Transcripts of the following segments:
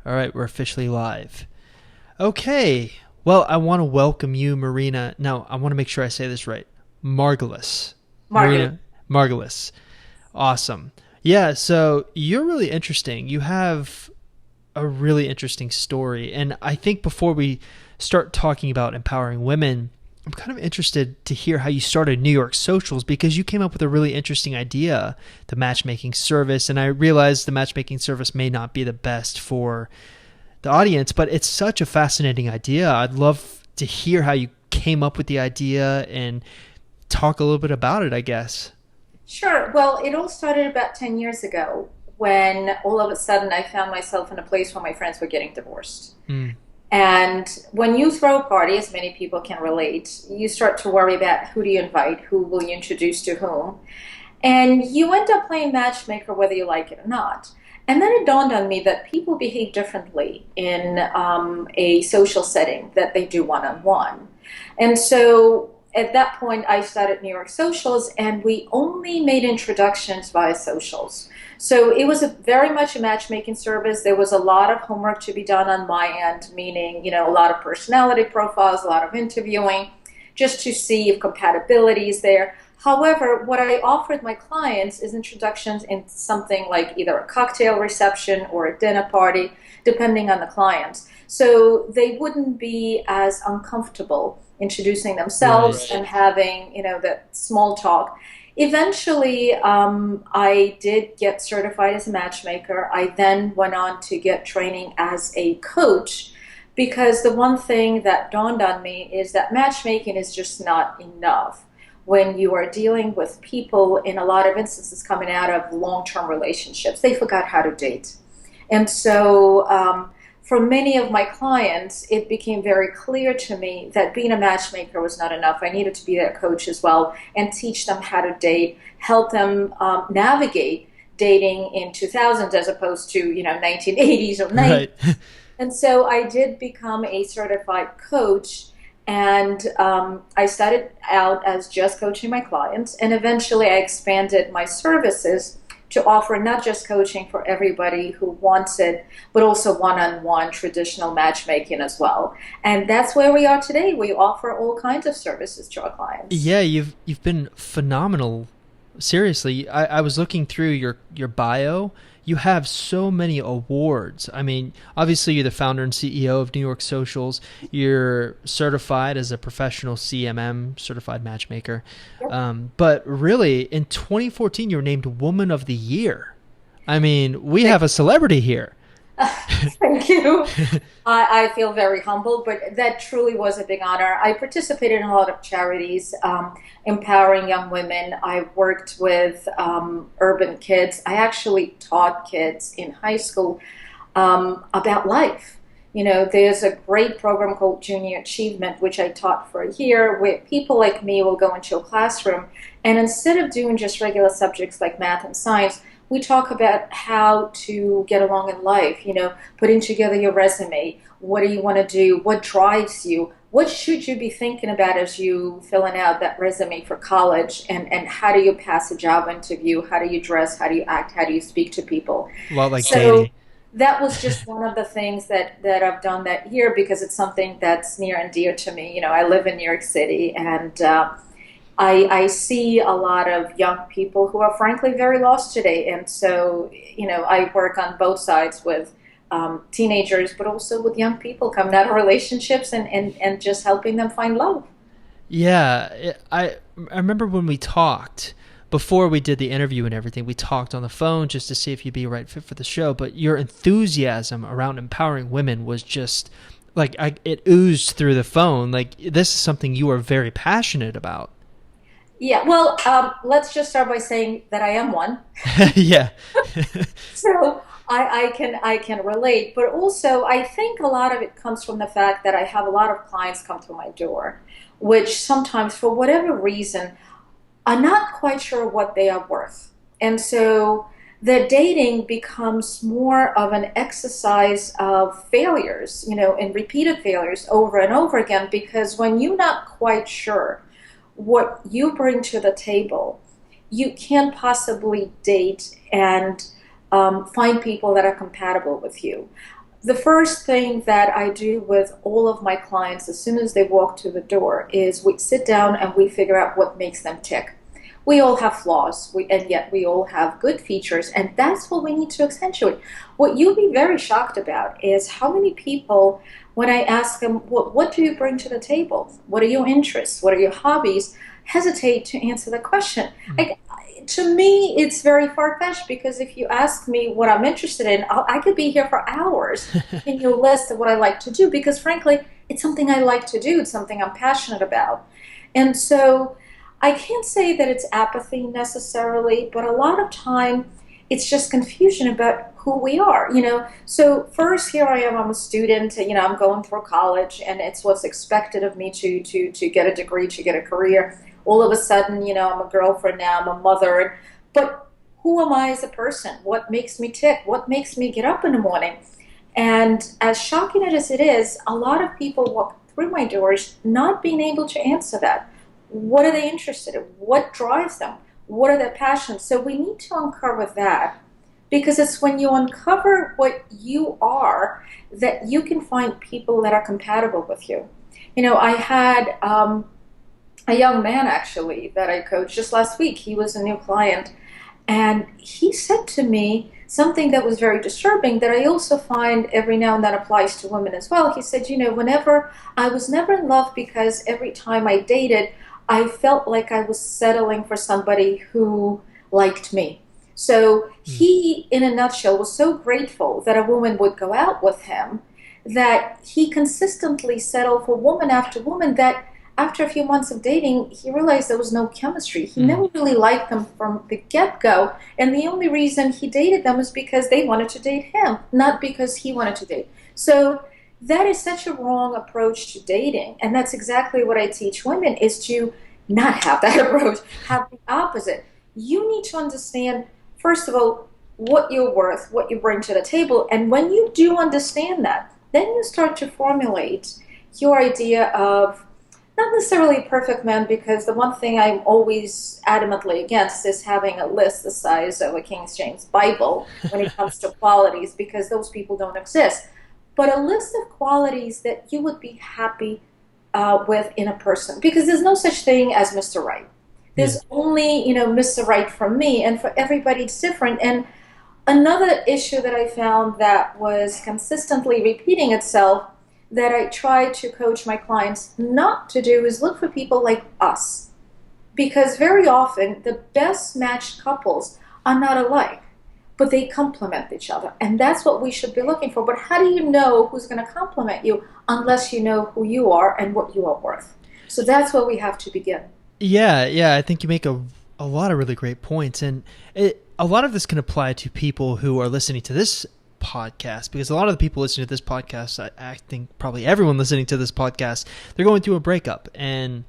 All right, we're officially live. Okay. Well, I want to welcome you, Marina. Now, I want to make sure I say this right. Margulis. Margaret. Marina Margulis. Awesome. Yeah, so you're really interesting. You have a really interesting story. And I think before we start talking about empowering women, I'm kind of interested to hear how you started New York Socials because you came up with a really interesting idea, the matchmaking service. And I realized the matchmaking service may not be the best for the audience, but it's such a fascinating idea. I'd love to hear how you came up with the idea and talk a little bit about it, I guess. Sure. Well, it all started about 10 years ago when all of a sudden I found myself in a place where my friends were getting divorced. Mm, And when you throw a party, as many people can relate, you start to worry about who do you invite, who will you introduce to whom. And you end up playing matchmaker whether you like it or not. And then it dawned on me that people behave differently in a social setting that they do one on one. And so at that point, I started New York Socials, and we only made introductions via socials. So it was very much a matchmaking service. There was a lot of homework to be done on my end, meaning, a lot of personality profiles, a lot of interviewing, just to see if compatibility is there. However, what I offered my clients is introductions in something like either a cocktail reception or a dinner party, depending on the client. So they wouldn't be as uncomfortable introducing themselves right. and having, that small talk. Eventually, I did get certified as a matchmaker. I then went on to get training as a coach because the one thing that dawned on me is that matchmaking is just not enough when you are dealing with people in a lot of instances coming out of long-term relationships. They forgot how to date. And so for many of my clients, it became very clear to me that being a matchmaker was not enough. I needed to be their coach as well and teach them how to date, help them navigate dating in 2000s as opposed to 1980s or 90s. Right. And so I did become a certified coach, and I started out as just coaching my clients, and eventually I expanded my services to offer not just coaching for everybody who wants it, but also one-on-one traditional matchmaking as well. And that's where we are today. We offer all kinds of services to our clients. Yeah, you've been phenomenal. Seriously, I was looking through your bio. You have so many awards. I mean, obviously you're the founder and CEO of New York Socials. You're certified as a professional CMM, certified matchmaker. But really, in 2014, you were named Woman of the Year. I mean, we have a celebrity here. Thank you. I feel very humbled, but that truly was a big honor. I participated in a lot of charities, empowering young women. I worked with urban kids. I actually taught kids in high school about life. There's a great program called Junior Achievement, which I taught for a year, where people like me will go into a classroom, and instead of doing just regular subjects like math and science, we talk about how to get along in life, putting together your resume. What do you want to do? What drives you? What should you be thinking about as you filling out that resume for college? And how do you pass a job interview? How do you dress? How do you act? How do you speak to people? A lot like So dating. that was just one of the things that I've done that year because it's something that's near and dear to me. I live in New York City, and I see a lot of young people who are frankly very lost today. And so, I work on both sides with teenagers, but also with young people coming out of relationships and just helping them find love. Yeah, I remember when we talked before we did the interview and everything. We talked on the phone just to see if you'd be a right fit for the show. But your enthusiasm around empowering women was just like it oozed through the phone. Like this is something you are very passionate about. Yeah, well, let's just start by saying that I am one. Yeah. So I can relate, but also I think a lot of it comes from the fact that I have a lot of clients come through my door, which sometimes for whatever reason are not quite sure what they are worth. And so the dating becomes more of an exercise of failures, and repeated failures over and over again, because when you're not quite sure what you bring to the table, you can't possibly date and find people that are compatible with you. The first thing that I do with all of my clients as soon as they walk to the door is we sit down and we figure out what makes them tick. We all have flaws, and yet we all have good features, and that's what we need to accentuate. What you'll be very shocked about is how many people, when I ask them, what do you bring to the table? What are your interests? What are your hobbies? Hesitate to answer the question. Mm. Like, to me, it's very far-fetched because if you ask me what I'm interested in, I could be here for hours in your list of what I like to do because, frankly, it's something I like to do. It's something I'm passionate about. And so I can't say that it's apathy necessarily, but a lot of time it's just confusion about who we are, you know. So first, here I am, I'm a student, you know, I'm going through college, and it's what's expected of me to get a degree, to get a career. All of a sudden, you know, I'm a girlfriend now, I'm a mother, but who am I as a person? What makes me tick? What makes me get up in the morning? And as shocking as it is, a lot of people walk through my doors not being able to answer that. What are they interested in? What drives them? What are their passions? So we need to uncover that because it's when you uncover what you are that you can find people that are compatible with you. You know, I had a young man actually that I coached just last week. He was a new client, and he said to me something that was very disturbing that I also find every now and then applies to women as well. He said, you know, whenever I was never in love because every time I dated, I felt like I was settling for somebody who liked me. So Mm. he, in a nutshell, was so grateful that a woman would go out with him that he consistently settled for woman after woman that after a few months of dating, he realized there was no chemistry. He Mm. never really liked them from the get-go, and the only reason he dated them was because they wanted to date him, not because he wanted to date. So that is such a wrong approach to dating, and that's exactly what I teach women is to not have that approach, have the opposite. You need to understand, first of all, what you're worth, what you bring to the table, and when you do understand that, then you start to formulate your idea of not necessarily a perfect man, because the one thing I'm always adamantly against is having a list the size of a King James Bible when it comes to qualities, because those people don't exist. But a list of qualities that you would be happy with in a person, because there's no such thing as Mr. Right. Yeah. There's only, you know, Mr. Right for me, and for everybody it's different. And another issue that I found that was consistently repeating itself that I try to coach my clients not to do is look for people like us. Because very often the best matched couples are not alike, but they complement each other. And that's what we should be looking for. But how do you know who's going to complement you unless you know who you are and what you are worth? So that's where we have to begin. Yeah, yeah, I think you make a lot of really great points, and a lot of this can apply to people who are listening to this podcast, because a lot of the people listening to this podcast, I think probably everyone listening to this podcast, they're going through a breakup, and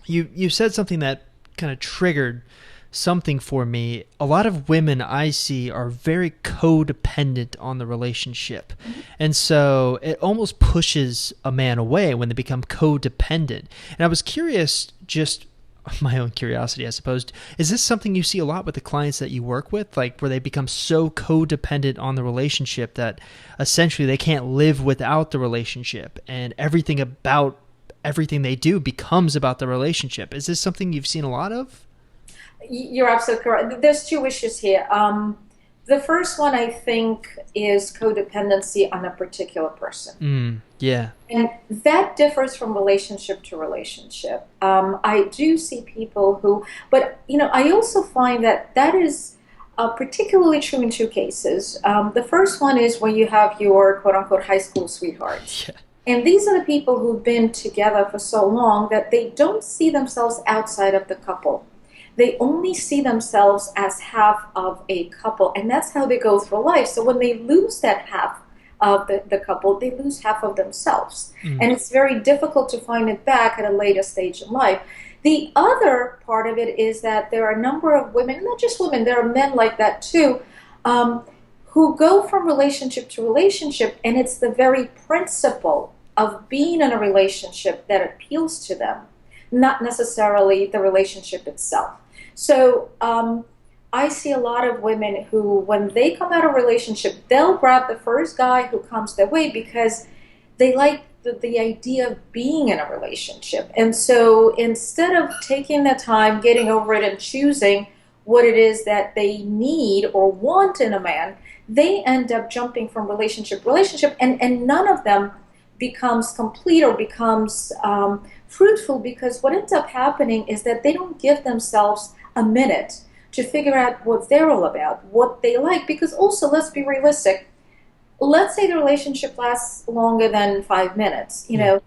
you said something that kind of triggered something for me. A lot of women I see are very codependent on the relationship. And so it almost pushes a man away when they become codependent. And I was curious, just my own curiosity, I suppose, is this something you see a lot with the clients that you work with, like where they become so codependent on the relationship that essentially they can't live without the relationship, and everything they do becomes about the relationship? Is this something you've seen a lot of? You're absolutely correct. There's two issues here. The first one, I think, is codependency on a particular person. Yeah. And that differs from relationship to relationship. I do see people who, but you know, I also find that that is particularly true in two cases. The first one is when you have your quote unquote high school sweethearts. Yeah. And these are the people who've been together for so long that they don't see themselves outside of the couple. They only see themselves as half of a couple, and that's how they go through life. So when they lose that half of the couple, they lose half of themselves. And it's very difficult to find it back at a later stage in life. The other part of it is that there are a number of women, not just women, there are men like that too, who go from relationship to relationship, and it's the very principle of being in a relationship that appeals to them, not necessarily the relationship itself. So I see a lot of women who, when they come out of a relationship, they'll grab the first guy who comes their way because they like the idea of being in a relationship. And so instead of taking the time, getting over it, and choosing what it is that they need or want in a man, they end up jumping from relationship to relationship, and none of them becomes complete or becomes fruitful, because what ends up happening is that they don't give themselves a minute to figure out what they're all about, what they like. Because also, let's be realistic. Let's say the relationship lasts longer than 5 minutes. Yeah.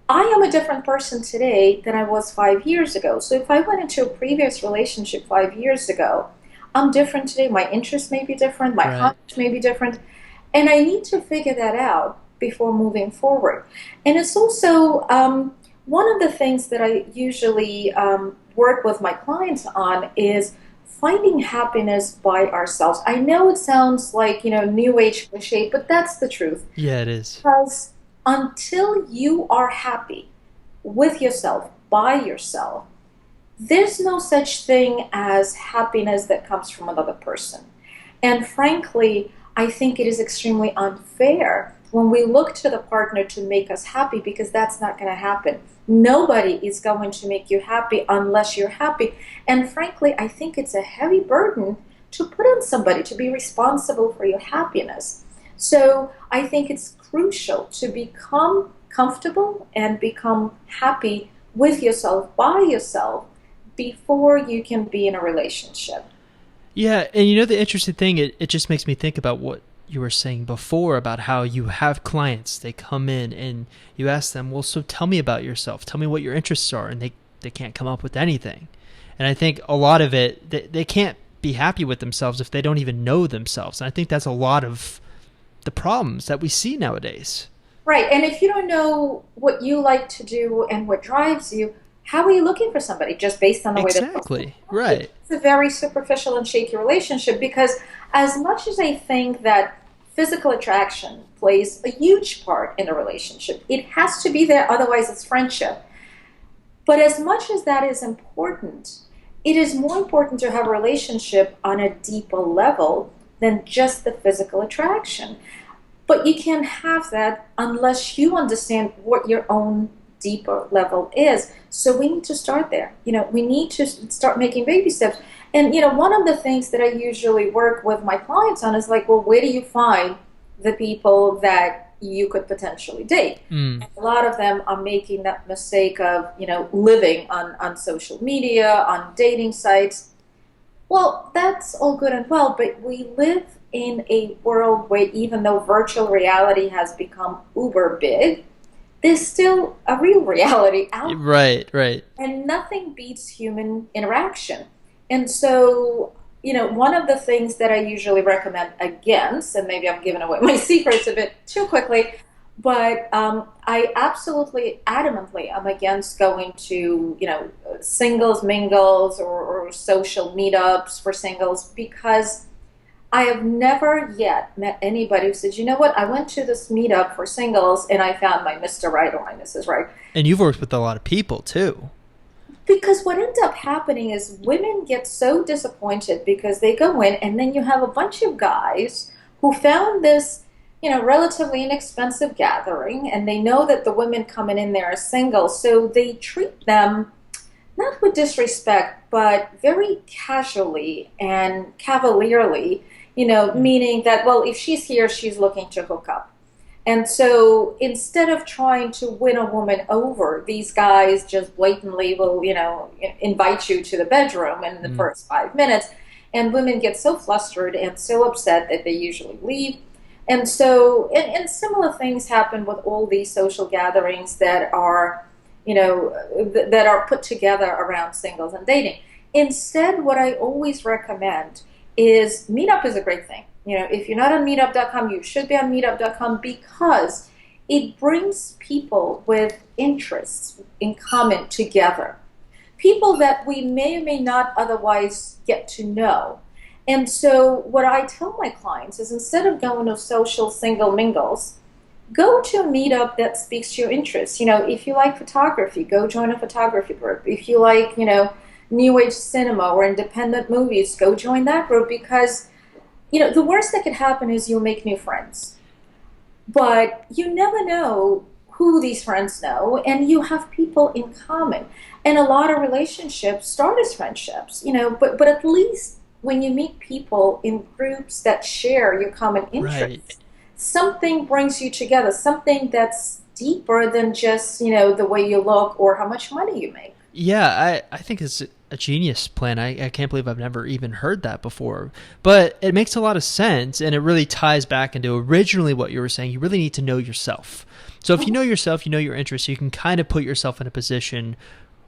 I am a different person today than I was 5 years ago. So if I went into a previous relationship 5 years ago, I'm different today. My interests may be different. My Right. hobbies may be different. And I need to figure that out before moving forward. And it's also one of the things that I usually work with my clients on is finding happiness by ourselves. I know it sounds like, new age cliche, but that's the truth. Yeah, it is. Because until you are happy with yourself, by yourself, there's no such thing as happiness that comes from another person. And frankly, I think it is extremely unfair when we look to the partner to make us happy, because that's not going to happen. Nobody is going to make you happy unless you're happy. And frankly, I think it's a heavy burden to put on somebody to be responsible for your happiness. So I think it's crucial to become comfortable and become happy with yourself, by yourself, before you can be in a relationship. Yeah, and you know the interesting thing, it just makes me think about what you were saying before about how you have clients, they come in and you ask them, well, so tell me about yourself. Tell me what your interests are. And they can't come up with anything. And I think a lot of it, they can't be happy with themselves if they don't even know themselves. And I think that's a lot of the problems that we see nowadays. Right. And if you don't know what you like to do and what drives you, how are you looking for somebody just based on the way that Exactly. Right. it's a very superficial and shaky relationship, because as much as I think that physical attraction plays a huge part in a relationship, it has to be there, otherwise it's friendship. But as much as that is important, it is more important to have a relationship on a deeper level than just the physical attraction. But you can't have that unless you understand what your own deeper level is. So we need to start there. We need to start making baby steps. And one of the things that I usually work with my clients on is like, well, where do you find the people that you could potentially date? Mm. A lot of them are making that mistake of, living on social media, on dating sites. Well, that's all good and well, but we live in a world where, even though virtual reality has become uber big, there's still a real reality out there, Right, right. and nothing beats human interaction. And so, one of the things that I usually recommend against, and maybe I'm giving away my secrets a bit too quickly, but I absolutely adamantly am against going to, singles mingles, or social meetups for singles, because I have never yet met anybody who said, you know what, I went to this meetup for singles and I found my Mr. Right or my Mrs. Right. And you've worked with a lot of people too. Because what ends up happening is women get so disappointed because they go in, and then you have a bunch of guys who found this, relatively inexpensive gathering, and they know that the women coming in there are single, so they treat them not with disrespect, but very casually and cavalierly, meaning that, well, if she's here, she's looking to hook up. And so instead of trying to win a woman over, these guys just blatantly will, invite you to the bedroom in the Mm. first 5 minutes. And women get so flustered and so upset that they usually leave. And so, and similar things happen with all these social gatherings that are, that are put together around singles and dating. Instead, what I always recommend is Meetup is a great thing. If you're not on meetup.com, you should be on meetup.com, because it brings people with interests in common together. People that we may or may not otherwise get to know. And so what I tell my clients is, instead of going to social single mingles, go to a meetup that speaks to your interests. If you like photography, go join a photography group. If you like, new age cinema or independent movies, go join that group because, the worst that could happen is you'll make new friends. But you never know who these friends know, and you have people in common. And a lot of relationships start as friendships, but at least when you meet people in groups that share your common Right. interests, something brings you together, something that's deeper than just, the way you look or how much money you make. Yeah, I think it's a genius plan. I can't believe I've never even heard that before. But it makes a lot of sense, and it really ties back into originally what you were saying. You really need to know yourself. So if you know yourself, you know your interests, you can kind of put yourself in a position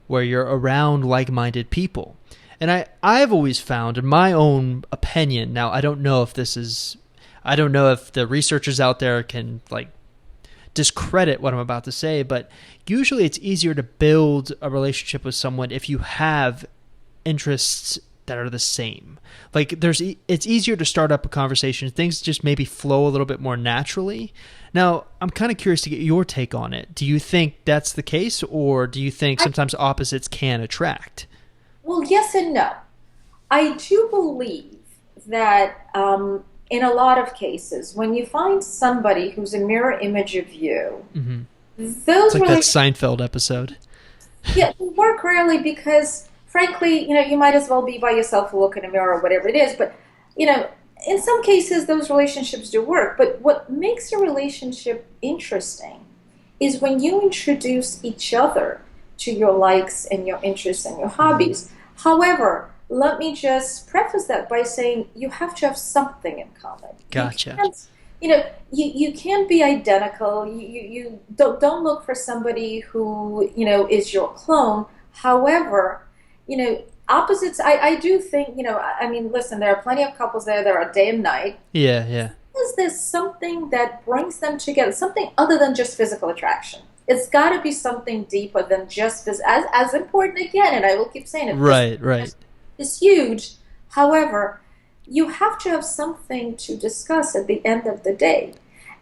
where you're around like-minded people. And I've always found, in my own opinion, now I don't know if the researchers out there can like discredit what I'm about to say, but usually it's easier to build a relationship with someone if you have interests that are the same. Like it's easier to start up a conversation. Things just maybe flow a little bit more naturally. Now, I'm kind of curious to get your take on it. Do you think that's the case, or do you think I, sometimes opposites can attract? well, yes and no. I do believe that in a lot of cases, when you find somebody who's a mirror image of you, Hmm. It's those like that relationships, Seinfeld episode. yeah, work rarely because, frankly, you might as well be by yourself and look in a mirror or whatever it is. But, you know, in some cases, those relationships do work. But what makes a relationship interesting is when you introduce each other to your likes and your interests and your Hmm. hobbies. However, let me just preface that by saying you have to have something in common. You Gotcha. can't, you can't be identical. You don't look for somebody who, is your clone. However, opposites, I do think, I mean, listen, there are plenty of couples there that are day and night. Yeah, yeah. Is there something that brings them together, something other than just physical attraction? It's got to be something deeper than just as important again, and I will keep saying it. Physical Right, right. is huge. However, you have to have something to discuss at the end of the day.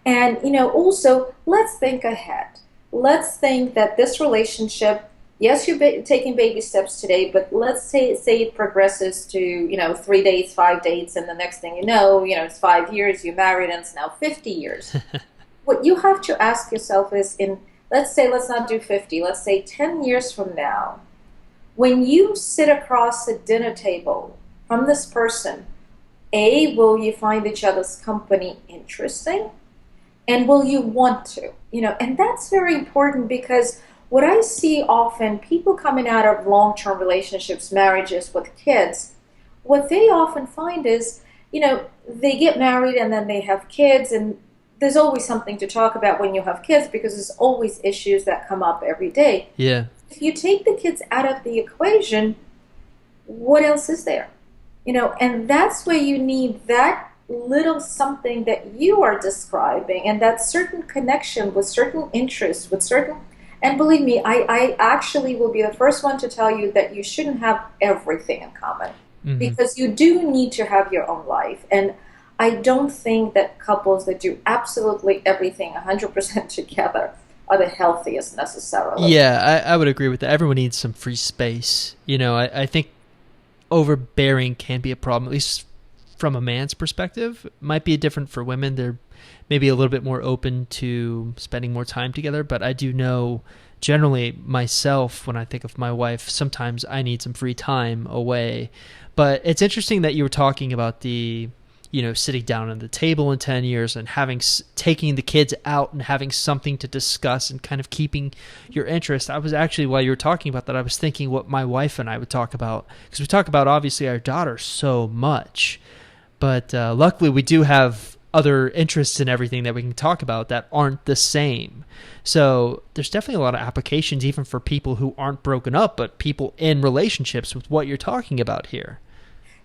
And, also, let's think ahead. Let's think that this relationship, yes, you're taking baby steps today, but let's say it progresses to, 3 dates, 5 dates, and the next thing it's 5 years, you're married, and it's now 50 years. What you have to ask yourself is let's not do 50, let's say 10 years from now, when you sit across a dinner table from this person, A, will you find each other's company interesting? And will you want to? And that's very important because what I see often, people coming out of long-term relationships, marriages with kids, what they often find is, they get married and then they have kids, and there's always something to talk about when you have kids because there's always issues that come up every day. Yeah. If you take the kids out of the equation, what else is there? And that's where you need that little something that you are describing and that certain connection with certain interests, with certain, and believe me, I actually will be the first one to tell you that you shouldn't have everything in common Hmm. because you do need to have your own life. And I don't think that couples that do absolutely everything 100% together are the healthiest necessarily. Yeah, I would agree with that. Everyone needs some free space. I think overbearing can be a problem, at least from a man's perspective. Might be different for women. They're maybe a little bit more open to spending more time together. But I do know generally myself, when I think of my wife, sometimes I need some free time away. But it's interesting that you were talking about sitting down at the table in 10 years and taking the kids out and having something to discuss and kind of keeping your interest. I was actually, while you were talking about that, I was thinking what my wife and I would talk about, because we talk about obviously our daughter so much, but luckily we do have other interests and everything that we can talk about that aren't the same. So there's definitely a lot of applications even for people who aren't broken up, but people in relationships with what you're talking about here.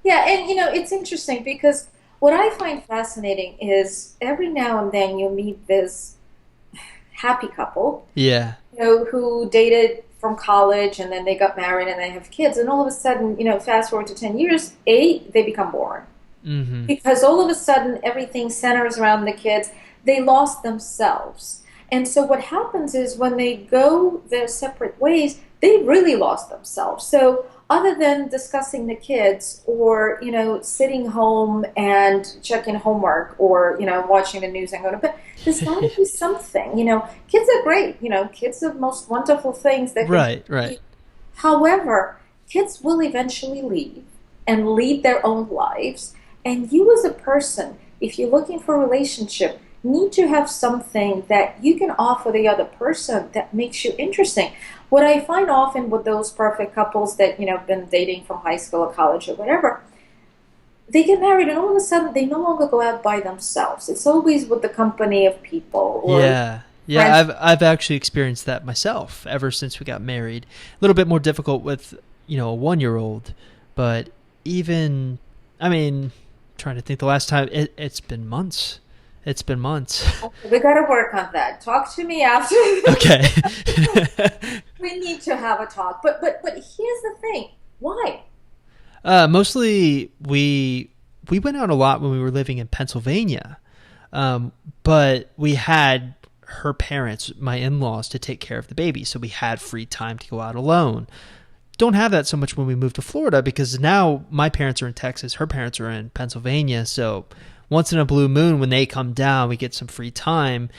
Yeah, and it's interesting because what I find fascinating is every now and then you meet this happy couple, Yeah. who dated from college and then they got married and they have kids, and all of a sudden, fast forward to 10 years, they become boring Hmm. because all of a sudden everything centers around the kids. They lost themselves. And so what happens is when they go their separate ways, they really lost themselves. So other than discussing the kids or, sitting home and checking homework or, watching the news and going to bed. There's got to be something. Kids are great. Kids are the most wonderful things that can Right, right. do. However, kids will eventually leave and lead their own lives. And you as a person, if you're looking for a relationship, need to have something that you can offer the other person that makes you interesting. What I find often with those perfect couples that, been dating from high school or college or whatever, they get married and all of a sudden they no longer go out by themselves. It's always with the company of people or Yeah. Yeah, friends. I've actually experienced that myself ever since we got married. A little bit more difficult with, a 1-year-old, but even I mean, trying to think the last time it's been months. It's been months. We got to work on that. Talk to me after. Okay. We need to have a talk. But here's the thing. Why? Mostly we went out a lot when we were living in Pennsylvania, but we had her parents, my in-laws, to take care of the baby, so we had free time to go out alone. Don't have that so much when we moved to Florida because now my parents are in Texas, her parents are in Pennsylvania, so once in a blue moon when they come down, we get some free time.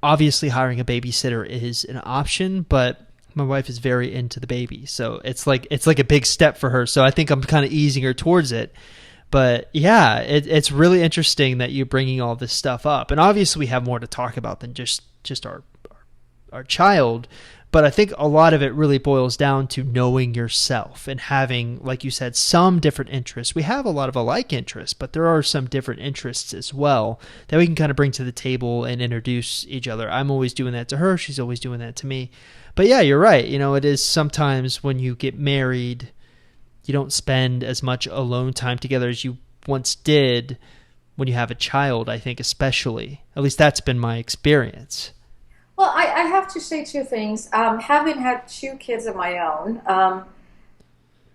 Obviously hiring a babysitter is an option, but my wife is very into the baby, so it's like a big step for her. So I think I'm kind of easing her towards it. But yeah, it's really interesting that you're bringing all this stuff up, and obviously we have more to talk about than just our child. But I think a lot of it really boils down to knowing yourself and having, like you said, some different interests. We have a lot of alike interests, but there are some different interests as well that we can kind of bring to the table and introduce each other. I'm always doing that to her. She's always doing that to me. But yeah, you're right. It is sometimes when you get married, you don't spend as much alone time together as you once did when you have a child, I think, especially. At least that's been my experience. Well, I have to say two things. Having had two kids of my own,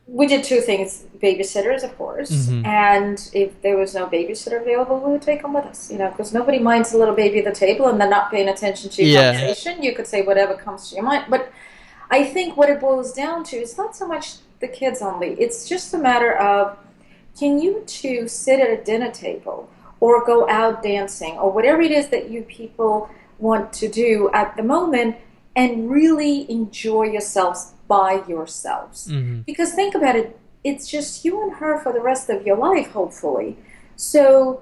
we did two things: babysitters, of course, Hmm. and if there was no babysitter available, we would take them with us. Because nobody minds a little baby at the table and they're not paying attention to your Yeah. conversation. You could say whatever comes to your mind, but I think what it boils down to is not so much the kids only. It's just a matter of can you two sit at a dinner table or go out dancing or whatever it is that you people want to do at the moment and really enjoy yourselves by yourselves. Hmm. Because think about it, it's just you and her for the rest of your life, hopefully. So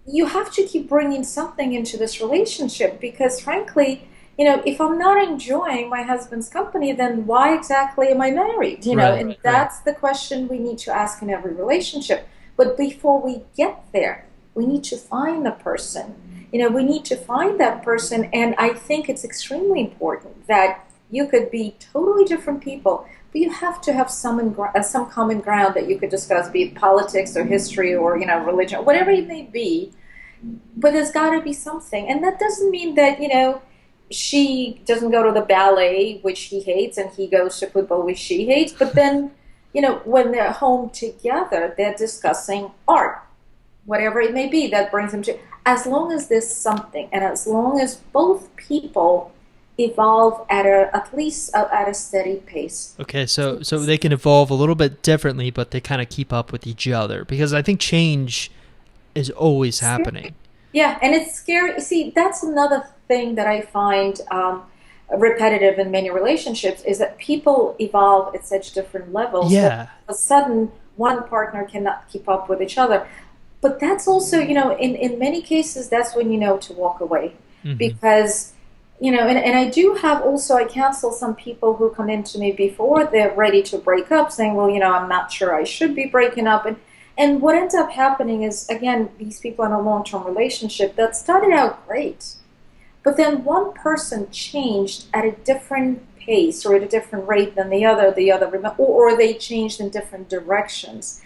you have to keep bringing something into this relationship because, frankly, if I'm not enjoying my husband's company, then why exactly am I married? Right, And right. that's the question we need to ask in every relationship. But before we get there, we need to find the person. We need to find that person. And I think it's extremely important that you could be totally different people, but you have to have some common ground that you could discuss, be it politics or history or, religion, whatever it may be, but there's got to be something. And that doesn't mean that, she doesn't go to the ballet, which he hates, and he goes to football, which she hates. But then, when they're home together, they're discussing art, whatever it may be that brings them to. As long as there's something, and as long as both people evolve at least at a steady pace. Okay, so they can evolve a little bit differently, but they kind of keep up with each other because I think change is always happening. Yeah, and it's scary. See, that's another thing that I find repetitive in many relationships is that people evolve at such different levels that Yeah. all of a sudden one partner cannot keep up with each other. But that's also, in many cases, that's when you know to walk away. Hmm. Because, and I do have also, I counsel some people who come in to me before they're ready to break up, saying, well, I'm not sure I should be breaking up. And what ends up happening is, again, these people in a long-term relationship that started out great, but then one person changed at a different pace or at a different rate than or they changed in different directions.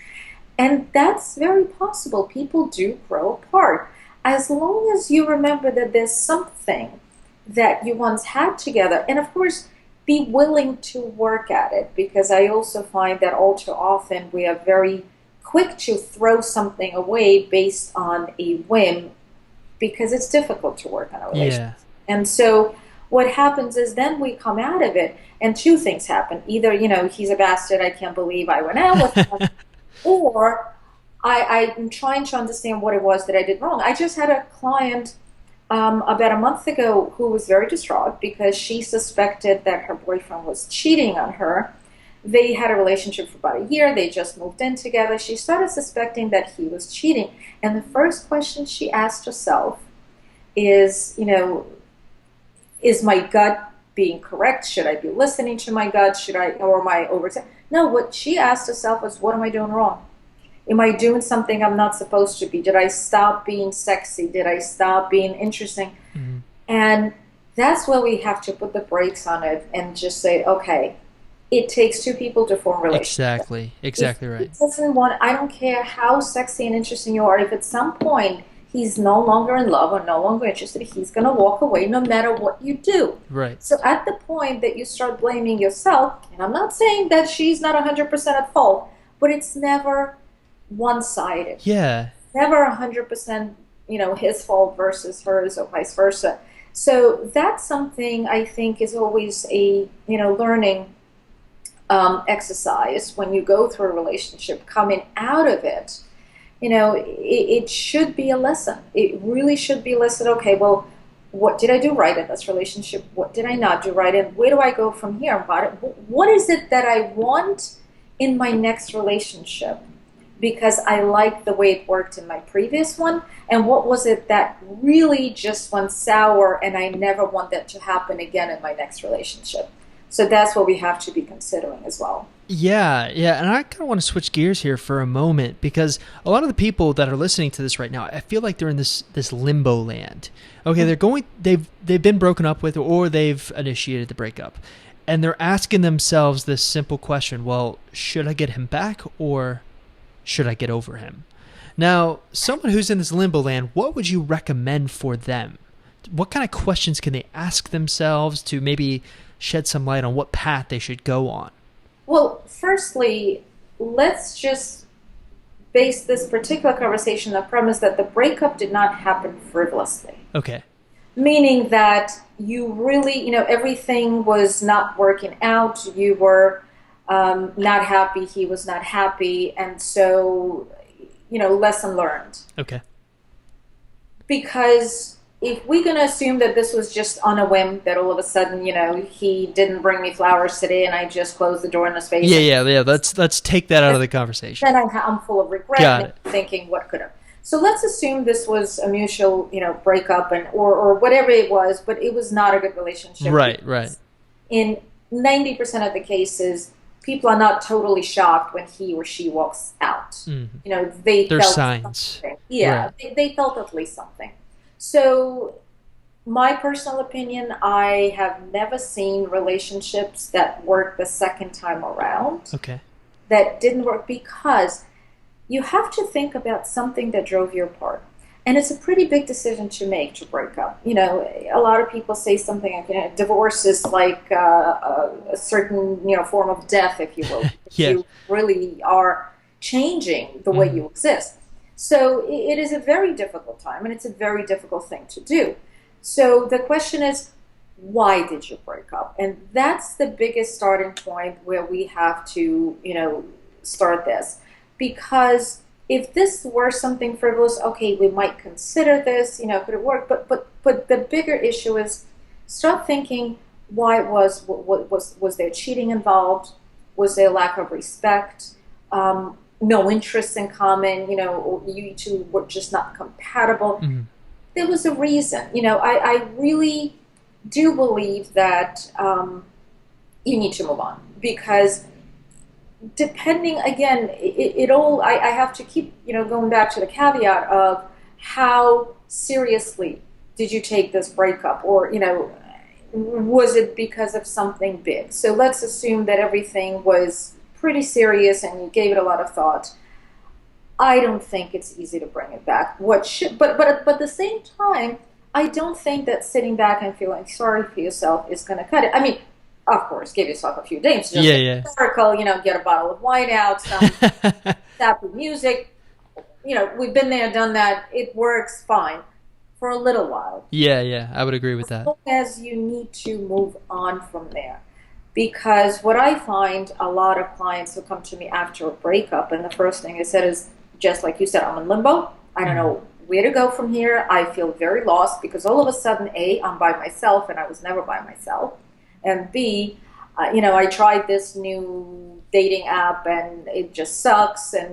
And that's very possible. People do grow apart. As long as you remember that there's something that you once had together, and of course, be willing to work at it, because I also find that all too often we are very quick to throw something away based on a whim because it's difficult to work on a relationship. Yeah. And so what happens is then we come out of it and two things happen. Either, he's a bastard, I can't believe I went out with him, or I'm trying to understand what it was that I did wrong. I just had a client about a month ago who was very distraught because she suspected that her boyfriend was cheating on her. They had a relationship for about a year. They just moved in together. She started suspecting that he was cheating. And the first question she asked herself is, is my gut being correct? Should I be listening to my gut? Or am I over? No, what she asked herself was, what am I doing wrong? Am I doing something I'm not supposed to be? Did I stop being sexy? Did I stop being interesting? Mm-hmm. And that's where we have to put the brakes on it and just say, okay, it takes two people to form a relationship. Exactly right. He doesn't want, I don't care how sexy and interesting you are, if at some point he's no longer in love or no longer interested, he's going to walk away no matter what you do. Right. So at the point that you start blaming yourself, and I'm not saying that she's not 100% at fault, but it's never one-sided. Yeah. Never 100%, his fault versus hers or vice versa. So that's something I think is always a, learning exercise when you go through a relationship. Coming out of it, it should be a lesson. It really should be a lesson. Okay, well, what did I do right in this relationship? What did I not do right? And where do I go from here? What is it that I want in my next relationship? Because I like the way it worked in my previous one, and what was it that really just went sour and I never want that to happen again in my next relationship. So that's what we have to be considering as well. Yeah, and I kind of want to switch gears here for a moment, because a lot of the people that are listening to this right now, I feel like they're in this limbo land. Okay, they've been broken up with, or they've initiated the breakup, and they're asking themselves this simple question: well, should I get him back, or should I get over him? Now, someone who's in this limbo land, what would you recommend for them? What kind of questions can they ask themselves to maybe shed some light on what path they should go on? Well, firstly, let's just base this particular conversation on the premise that the breakup did not happen frivolously. Okay. Meaning that you really, everything was not working out. You were not happy, he was not happy, and so, lesson learned. Okay. Because if we're going to assume that this was just on a whim, that all of a sudden, he didn't bring me flowers today and I just closed the door in his face. Yeah. Let's take that out of the conversation. Then I'm full of regret and thinking, what could have. So let's assume this was a mutual, breakup or whatever it was, but it was not a good relationship. Right. In 90% of the cases, people are not totally shocked when he or she walks out. Mm-hmm. They There's felt signs. something. Yeah, right. They felt at least something. So my personal opinion, I have never seen relationships that worked the second time around. Okay. That didn't work, because you have to think about something that drove you apart. And it's a pretty big decision to make, to break up. A lot of people say something like, divorce is like a certain, form of death, if you will. Yeah. You really are changing the way you exist. So it is a very difficult time, and it's a very difficult thing to do. So the question is, why did you break up? And that's the biggest starting point where we have to, start this. Because if this were something frivolous, okay, we might consider this, could it work? But the bigger issue is, start thinking why it was there cheating involved? Was there lack of respect? No interest in common, or you two were just not compatible. Mm-hmm. There was a reason. I really do believe that you need to move on, because depending, again, it all, I have to keep, going back to the caveat of how seriously did you take this breakup, or, was it because of something big? So let's assume that everything was pretty serious and you gave it a lot of thought. I don't think it's easy to bring it back. But at the same time, I don't think that sitting back and feeling sorry for yourself is going to cut it. I mean, of course, give yourself a few days. Just circle, get a bottle of wine out, some sappy music. We've been there, done that. It works fine. for a little while, Yeah, yeah, I would agree with as that. long as you need to move on from there. Because what I find a lot of clients who come to me after a breakup, and the first thing they said is just like you said, I'm in limbo. I don't Mhm. know where to go from here. I feel very lost because all of a sudden, A, I'm by myself and I was never by myself. And B, I tried this new dating app and it just sucks and,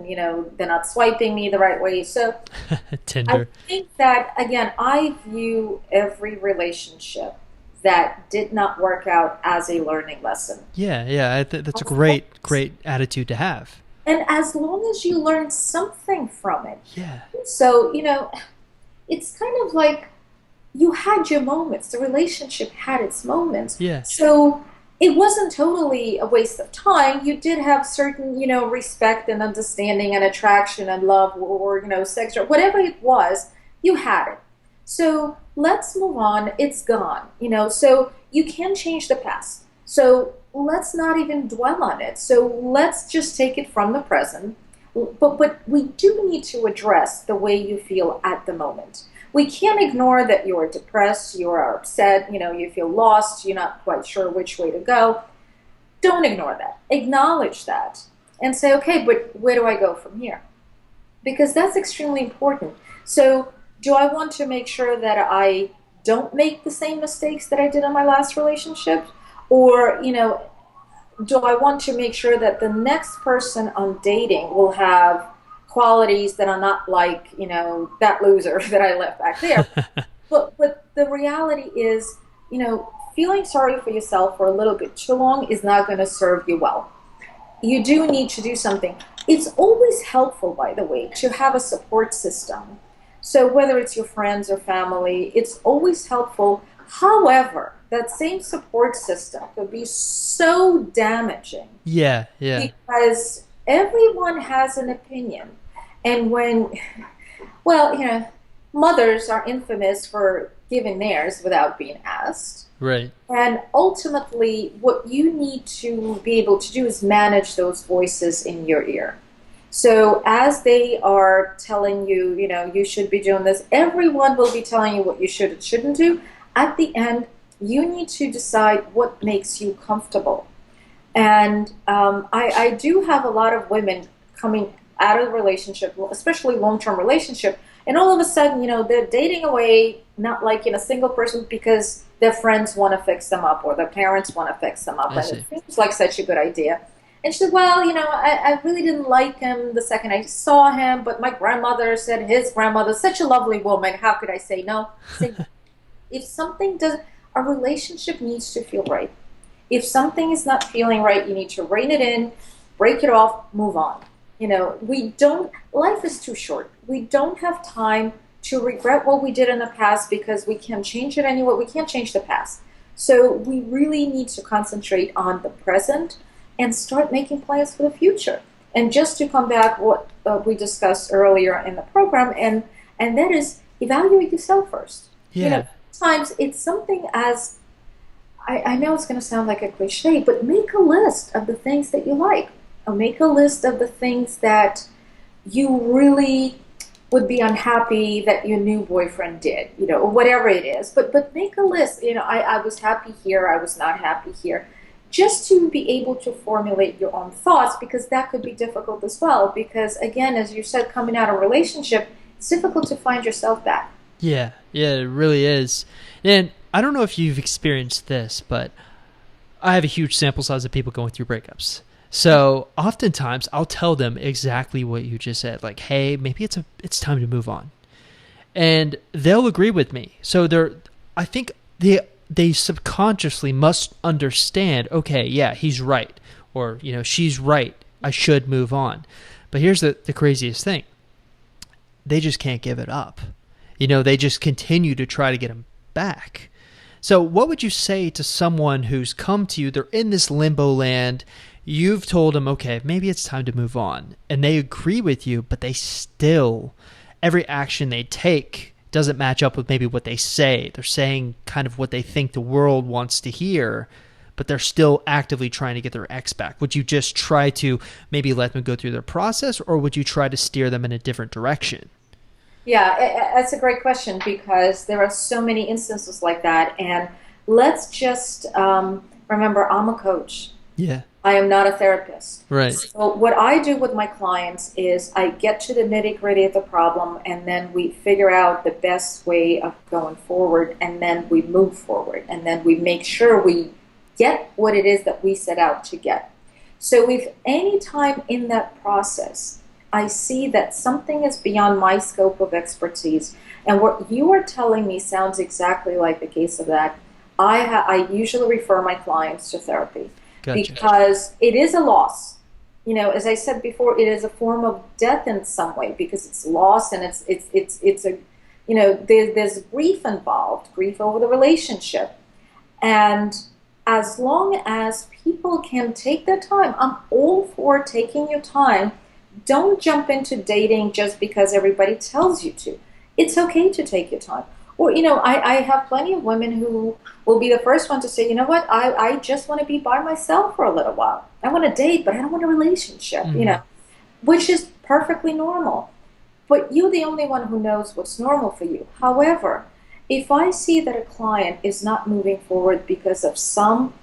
they're not swiping me the right way. So I Tinder. think that, again, I view every relationship that did not work out as a learning lesson. Yeah, yeah, that's a As long great, as- great attitude to have. And as long as you learn something from it. Yeah, So, it's kind of like you had your moments. The relationship had its moments. yeah, So it wasn't totally a waste of time. You did have certain, respect and understanding and attraction and love or, sex or whatever it was, you had it. So let's move on. It's gone, so you can change the past. So let's not even dwell on it. So let's just take it from the present. But we do need to address the way you feel at the moment. We can't ignore that you're depressed, you're upset, you feel lost, you're not quite sure which way to go. Don't ignore that. Acknowledge that and say, okay, but where do I go from here? Because that's extremely important. So, do I want to make sure that I don't make the same mistakes that I did in my last relationship? Or, do I want to make sure that the next person I'm dating will have qualities that are not like, that loser that I left back there? But the reality is, feeling sorry for yourself for a little bit too long is not going to serve you well. You do need to do something. It's always helpful, by the way, to have a support system. So whether it's your friends or family, it's always helpful. However, that same support system could be so damaging yeah, yeah, because everyone has an opinion. And well, mothers are infamous for giving theirs without being asked. right. And ultimately, what you need to be able to do is manage those voices in your ear. So as they are telling you, you should be doing this, everyone will be telling you what you should and shouldn't do. At the end, you need to decide what makes you comfortable. And I do have a lot of women coming out of the relationship, especially long-term relationship, and all of a sudden, they're dating away, not liking a single person because their friends want to fix them up or their parents want to fix them up, I and it see. seems like such a good idea. And she said, well, I really didn't like him the second I saw him, but my grandmother said his grandmother's such a lovely woman. How could I say no? Say, if something does, a relationship needs to feel right. If something is not feeling right, you need to rein it in, break it off, move on. We don't, life is too short. We don't have time to regret what we did in the past because we can't change it anyway. We can't change the past. So we really need to concentrate on the present and start making plans for the future. And just to come back what we discussed earlier in the program, and that is evaluate yourself first. Yeah, Sometimes it's something as I know it's going to sound like a cliche, but make a list of the things that you like, or make a list of the things that you really would be unhappy that your new boyfriend did, or whatever it is. But make a list. I was happy here, I was not happy here, just to be able to formulate your own thoughts because that could be difficult as well. Because again, as you said, coming out of a relationship, it's difficult to find yourself back. yeah, yeah, it really is. And I don't know if you've experienced this, but I have a huge sample size of people going through breakups. So oftentimes I'll tell them exactly what you just said, like, "Hey, maybe it's time to move on," and they'll agree with me. So I think they subconsciously must understand. Okay, yeah, he's right, or she's right. I should move on. But here's the craziest thing: they just can't give it up. They just continue to try to get him back. So what would you say to someone who's come to you, they're in this limbo land, you've told them, okay, maybe it's time to move on, and they agree with you, but they still, every action they take doesn't match up with maybe what they say. They're saying kind of what they think the world wants to hear, but they're still actively trying to get their ex back. Would you just try to maybe let them go through their process, or would you try to steer them in a different direction? Yeah, that's a great question because there are so many instances like that. And let's just remember, I'm a coach. Yeah. I am not a therapist. Right. So what I do with my clients is I get to the nitty-gritty of the problem and then we figure out the best way of going forward and then we move forward and then we make sure we get what it is that we set out to get. So if any time in that process I see that something is beyond my scope of expertise and what you are telling me sounds exactly like the case of that, I usually refer my clients to therapy Gotcha. because it is a loss. You know, as I said before, it is a form of death in some way because it's loss and it's a, you know, there's grief involved, grief over the relationship. And as long as people can take their time, I'm all for taking your time. Don't jump into dating just because everybody tells you to. It's okay to take your time. Or, you know, I have plenty of women who will be the first one to say, you know what, I just want to be by myself for a little while. I want to date, but I don't want a relationship, you Hmm. know, which is perfectly normal. But you're the only one who knows what's normal for you. However, if I see that a client is not moving forward because of some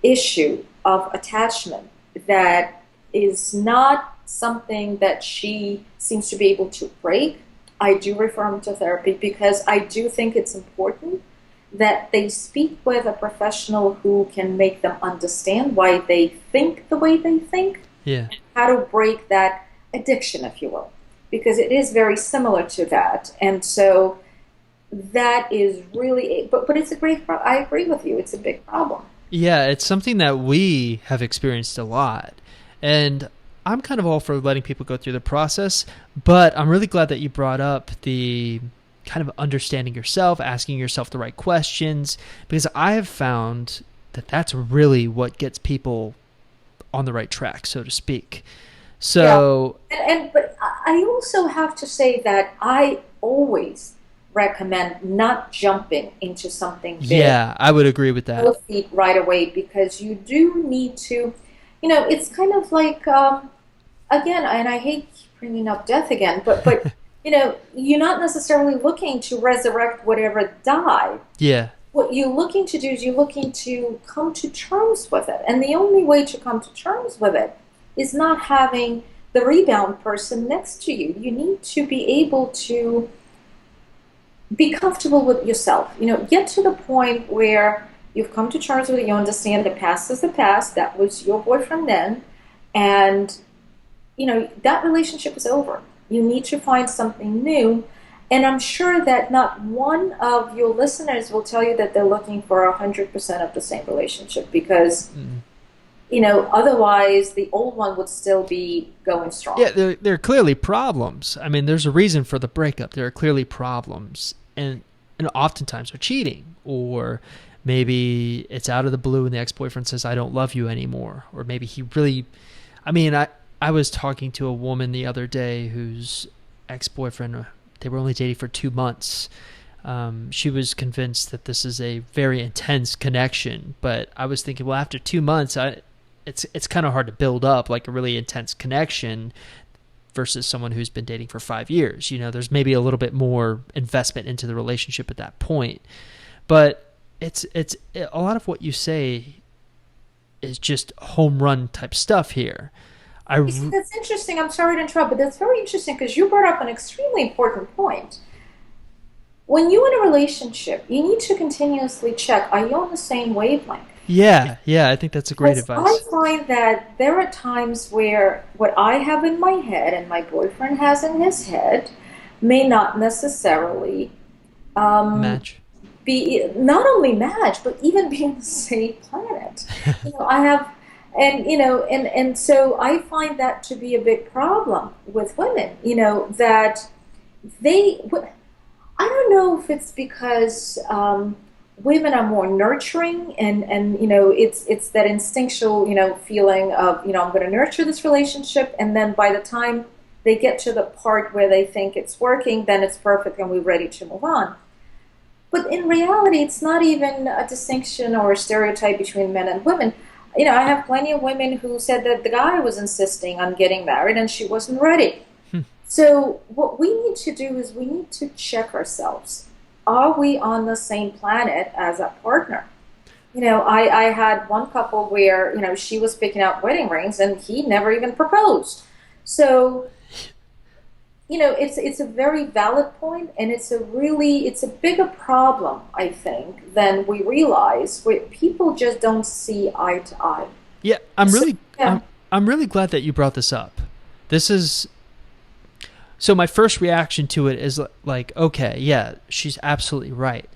issue of attachment that is not something that she seems to be able to break, I do refer them to therapy because I do think it's important that they speak with a professional who can make them understand why they think the way they think, Yeah. how to break that addiction, if you will, because it is very similar to that. And so that is really, but it's a great, I agree with you, it's a big problem. Yeah, it's something that we have experienced a lot. And I'm kind of all for letting people go through the process, but I'm really glad that you brought up the kind of understanding yourself, asking yourself the right questions, because I have found that that's really what gets people on the right track, so to speak. Yeah. So, But I also have to say that I always recommend not jumping into something big, yeah, I would agree with that. both feet right away, because you do need to, you know, it's kind of like, again, and I hate bringing up death again, but you know, you're not necessarily looking to resurrect whatever died. Yeah. What you're looking to do is you're looking to come to terms with it. And the only way to come to terms with it is not having the rebound person next to you. You need to be able to be comfortable with yourself. You know, get to the point where you've come to terms with it, you understand the past is the past, that was your boyfriend then, and you know, that relationship is over. You need to find something new. And I'm sure that not one of your listeners will tell you that they're looking for 100% of the same relationship because, Mm. you know, otherwise the old one would still be going Yeah, strong. there are clearly problems. I mean, there's a reason for the breakup. There are clearly problems. And oftentimes they're cheating, or maybe it's out of the blue and the ex-boyfriend says, I don't love you anymore. Or maybe he really, I mean, I was talking to a woman the other day whose ex-boyfriend, they were only dating for 2 months. She was convinced that this is a very intense connection, but I was thinking, well, after 2 months, it's kind of hard to build up like a really intense connection versus someone who's been dating for 5 years. You know, there's maybe a little bit more investment into the relationship at that point. But it's a lot of what you say is just home run type stuff here. You see, that's interesting. I'm sorry to interrupt, but that's very interesting because you brought up an extremely important point. When you're in a relationship, you need to continuously check, are you on the same wavelength? Yeah, I think that's a great Because I advice. find that there are times where what I have in my head and my boyfriend has in his head may not necessarily um, Match. be not only match, but even be on the same planet. You know, I have, and you know, and so I find that to be a big problem with women. You know that they I don't know if it's because women are more nurturing and you know it's that instinctual you know feeling of you know I'm going to nurture this relationship and then by the time they get to the part where they think it's working then it's perfect and we're ready to move on. But in reality, it's not even a distinction or a stereotype between men and women. You know, I have plenty of women who said that the guy was insisting on getting married and she wasn't ready. So what we need to do is we need to check ourselves. Are we on the same planet as a partner? I had one couple where, she was picking out wedding rings and he never even proposed. So, it's a very valid point, and it's a bigger problem, I think, than we realize, where people just don't see eye to eye. Yeah, So, yeah. I'm really glad that you brought this up. This is so my first reaction to it is like, okay, yeah, she's absolutely right.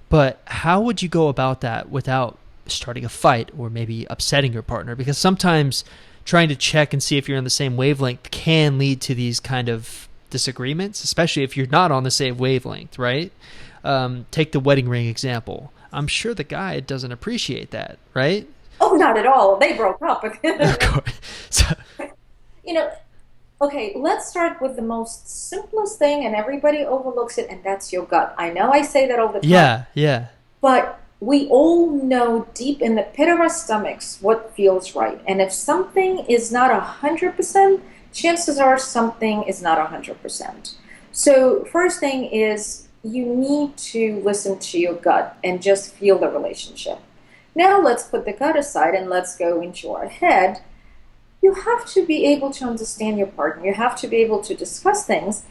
But how would you go about that without starting a fight or maybe upsetting your partner? Because sometimes trying to check and see if you're on the same wavelength can lead to these kind of disagreements, especially if you're not on the same wavelength, right? Take the wedding ring example. I'm sure the guy doesn't appreciate that, right? Oh, not at all. They broke up. Of course. So, you know, Okay, let's start with the most simplest thing, and everybody overlooks it, and that's your gut. I know I say that all the time, yeah, yeah, but we all know deep in the pit of our stomachs what feels right. And if something is not 100%, chances are something is not 100%. So, first thing is you need to listen to your gut and just feel the relationship. Now, let's put the gut aside and let's go into our head. You have to be able to understand your partner. You have to be able to discuss things.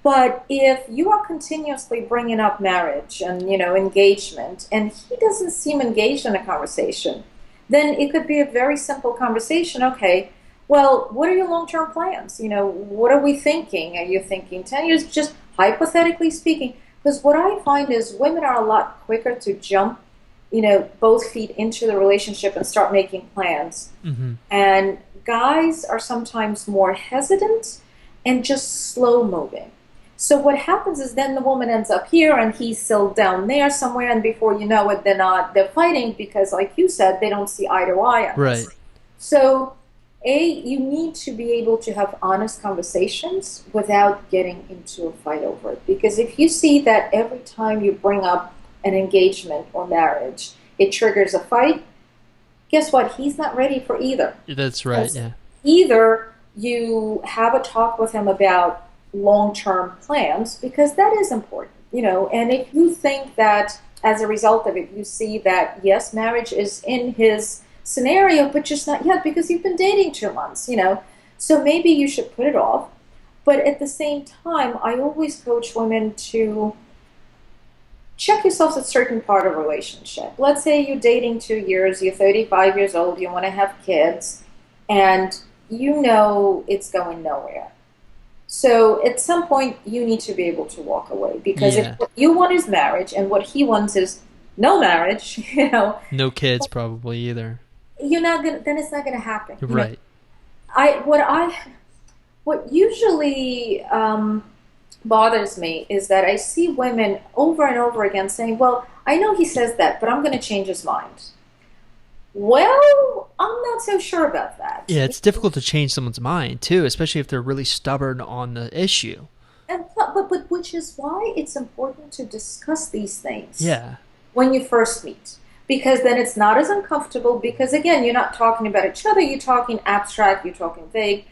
But if you are continuously bringing up marriage and engagement, and he doesn't seem engaged in a conversation, then it could be a very simple conversation. Okay, well, what are your long-term plans? What are we thinking? Are you thinking 10 years? Just hypothetically speaking. Because what I find is women are a lot quicker to jump, both feet into the relationship and start making plans. hmm And guys are sometimes more hesitant and just slow moving. So what happens is then the woman ends up here and he's still down there somewhere, and before you know it, they're fighting because, like you said, they don't see eye to eye on right. this. So, you need to be able to have honest conversations without getting into a fight over it. Because if you see that every time you bring up an engagement or marriage, it triggers a fight, guess what? He's not ready for either. That's right. Because Yeah, either you have a talk with him about long-term plans, because that is important. And if you think that as a result of it, you see that, yes, marriage is in his scenario, but just not yet because you've been dating 2 months. So maybe you should put it off. But at the same time, I always coach women to check yourselves at a certain part of a relationship. Let's say you're dating 2 years, you're 35 years old, you want to have kids, and you know it's going nowhere. So at some point, you need to be able to walk away, because if yeah. what you want is marriage and what he wants is no marriage, No kids probably either. you're not gonna. Then it's not gonna happen. Right. I what I what usually bothers me is that I see women over and over again saying, "Well, I know he says that, but I'm going to change his mind." Well, I'm not so sure about that. Yeah, it's difficult to change someone's mind too, especially if they're really stubborn on the issue. And but which is why it's important to discuss these things Yeah. when you first meet. Because then it's not as uncomfortable, because again, you're not talking about each other, you're talking abstract, you're talking vague,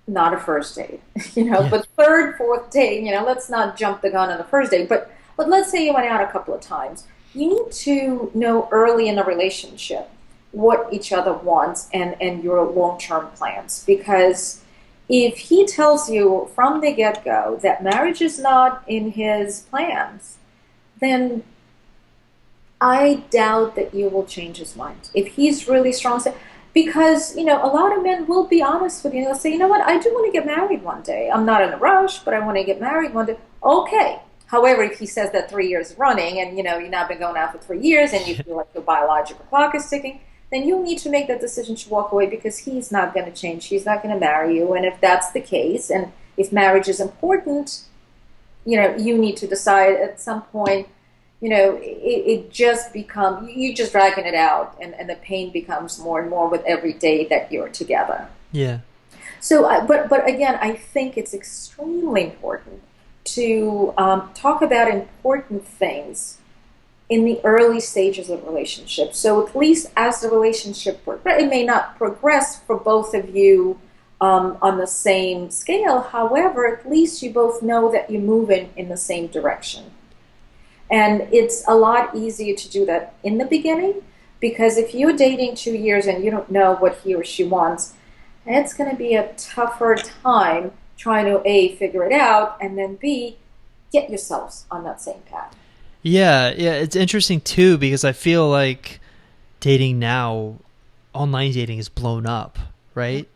not a first date. Yeah. But third, fourth date, let's not jump the gun on the first date. But let's say you went out a couple of times. You need to know early in a relationship what each other wants, and your long-term plans. Because if he tells you from the get-go that marriage is not in his plans, then I doubt that you will change his mind. If he's really strong, because a lot of men will be honest with you. They'll say, what, I do want to get married one day. I'm not in a rush, but I want to get married one day. Okay. However, if he says that 3 years running, and you've not been going out for 3 years, and you feel like your biological clock is ticking, then you'll need to make that decision to walk away, because he's not going to change. He's not going to marry you. And if that's the case, and if marriage is important, you need to decide at some point. It just becomes, you just dragging it out, and the pain becomes more and more with every day that you're together. Yeah. So, but again, I think it's extremely important to talk about important things in the early stages of relationship. So at least as the relationship progresses, it may not progress for both of you on the same scale. However, at least you both know that you're moving in the same direction. And it's a lot easier to do that in the beginning because if you're dating 2 years and you don't know what he or she wants, it's going to be a tougher time trying to A, figure it out, and then B, get yourselves on that same path. Yeah, yeah, it's interesting too because I feel like dating now, online dating is blown up, right?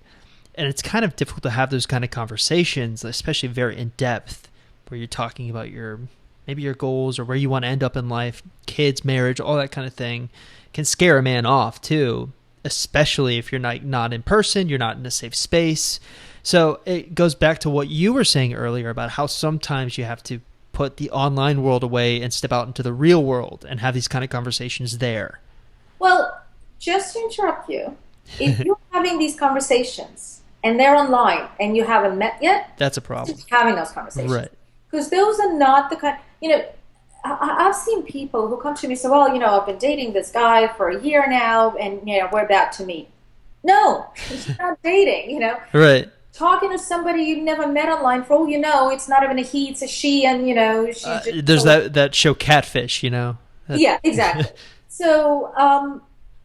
And it's kind of difficult to have those kind of conversations, especially very in depth, where you're talking about your maybe your goals or where you want to end up in life, kids, marriage, all that kind of thing can scare a man off too, especially if you're not in person, you're not in a safe space. So it goes back to what you were saying earlier about how sometimes you have to put the online world away and step out into the real world and have these kind of conversations there. Well, just to interrupt you, if you're having these conversations and they're online and you haven't met yet, That's a problem. just having those conversations. Right. Because those are not the kind, I've seen people who come to me and say, well, I've been dating this guy for a year now and, we're about to meet. No, you're not dating, Right. talking to somebody you never met online, for all you know, it's not even a he, it's a she, and she's just There's that show Catfish, yeah, exactly. So